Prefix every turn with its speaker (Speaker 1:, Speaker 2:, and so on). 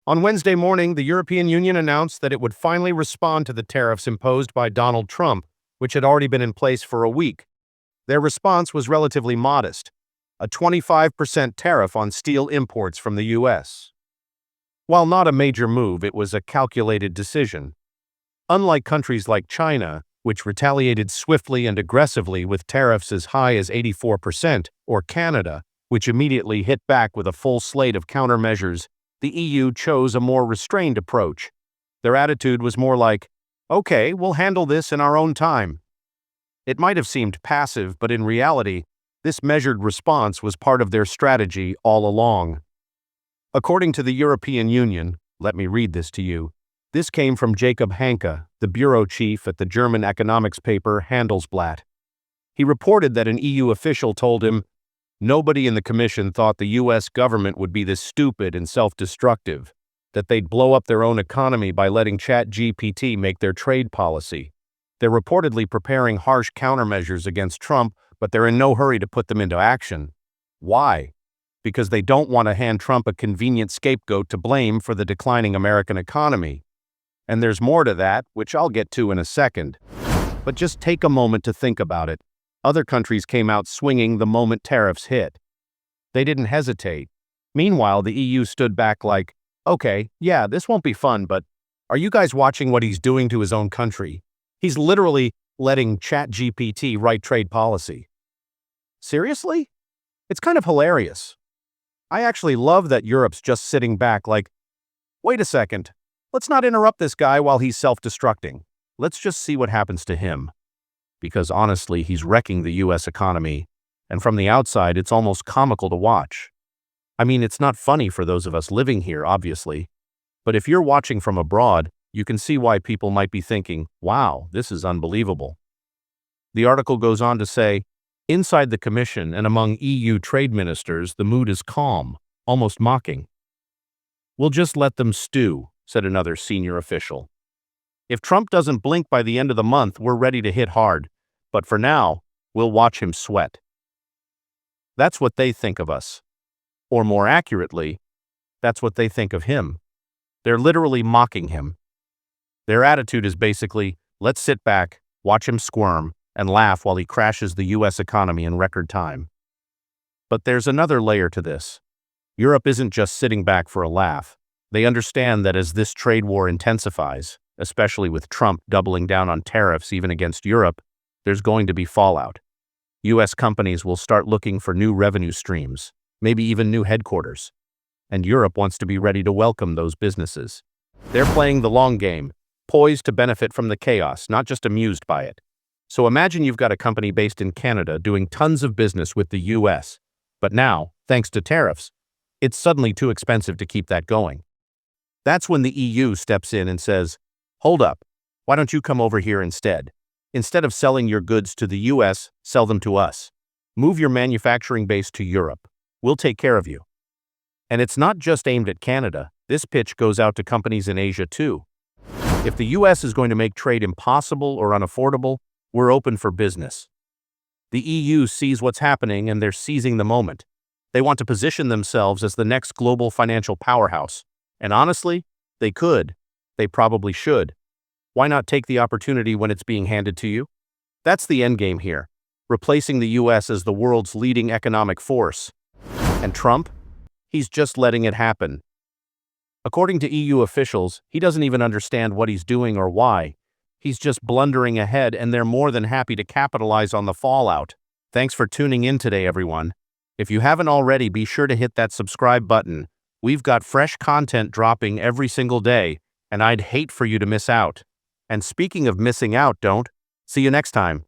Speaker 1: On Wednesday morning, the European Union announced that it would finally respond to the tariffs imposed by Donald Trump, which had already been in place for a week. Their response was relatively modest, a 25% tariff on steel imports from the U.S. While not a major move, it was a calculated decision. Unlike countries like China, which retaliated swiftly and aggressively with tariffs as high as 84%, or Canada, which immediately hit back with a full slate of countermeasures, the EU chose a more restrained approach. Their attitude was more like, okay, we'll handle this in our own time. It might have seemed passive, but in reality, this measured response was part of their strategy all along. According to the European Union, let me read this to you. This came from Jacob Hanke, the bureau chief at the German economics paper Handelsblatt. He reported that an EU official told him, "Nobody in the Commission thought the U.S. government would be this stupid and self-destructive, that they'd blow up their own economy by letting ChatGPT make their trade policy. They're reportedly preparing harsh countermeasures against Trump, but they're in no hurry to put them into action. Why? Because they don't want to hand Trump a convenient scapegoat to blame for the declining American economy. And there's more to that, which I'll get to in a second. But just take a moment to think about it. Other countries came out swinging the moment tariffs hit. They didn't hesitate. Meanwhile, the EU stood back like, okay, yeah, this won't be fun, but are you guys watching what he's doing to his own country? He's literally letting ChatGPT write trade policy. Seriously? It's kind of hilarious. I actually love that Europe's just sitting back like, wait a second, let's not interrupt this guy while he's self-destructing. Let's just see what happens to him. Because honestly, he's wrecking the US economy, and from the outside, it's almost comical to watch. I mean, it's not funny for those of us living here, obviously, but if you're watching from abroad, you can see why people might be thinking, wow, this is unbelievable. The article goes on to say, inside the Commission and among EU trade ministers, the mood is calm, almost mocking. We'll just let them stew, said another senior official. If Trump doesn't blink by the end of the month, we're ready to hit hard. But for now, we'll watch him sweat. That's what they think of us. Or more accurately, that's what they think of him. They're literally mocking him. Their attitude is basically, let's sit back, watch him squirm, and laugh while he crashes the US economy in record time. But there's another layer to this. Europe isn't just sitting back for a laugh. They understand that as this trade war intensifies, especially with Trump doubling down on tariffs even against Europe, there's going to be fallout. U.S. companies will start looking for new revenue streams, maybe even new headquarters. And Europe wants to be ready to welcome those businesses. They're playing the long game, poised to benefit from the chaos, not just amused by it. So imagine you've got a company based in Canada doing tons of business with the U.S., but now, thanks to tariffs, it's suddenly too expensive to keep that going. That's when the EU steps in and says, hold up, why don't you come over here instead? Instead of selling your goods to the US, sell them to us. Move your manufacturing base to Europe. We'll take care of you. And it's not just aimed at Canada. This pitch goes out to companies in Asia too. If the US is going to make trade impossible or unaffordable, we're open for business. The EU sees what's happening and they're seizing the moment. They want to position themselves as the next global financial powerhouse. And honestly, they could. They probably should. Why not take the opportunity when it's being handed to you? That's the endgame here, replacing the US as the world's leading economic force. And Trump? He's just letting it happen. According to EU officials, he doesn't even understand what he's doing or why. He's just blundering ahead, and they're more than happy to capitalize on the fallout. Thanks for tuning in today, everyone. If you haven't already, be sure to hit that subscribe button. We've got fresh content dropping every single day, and I'd hate for you to miss out. And speaking of missing out, see you next time.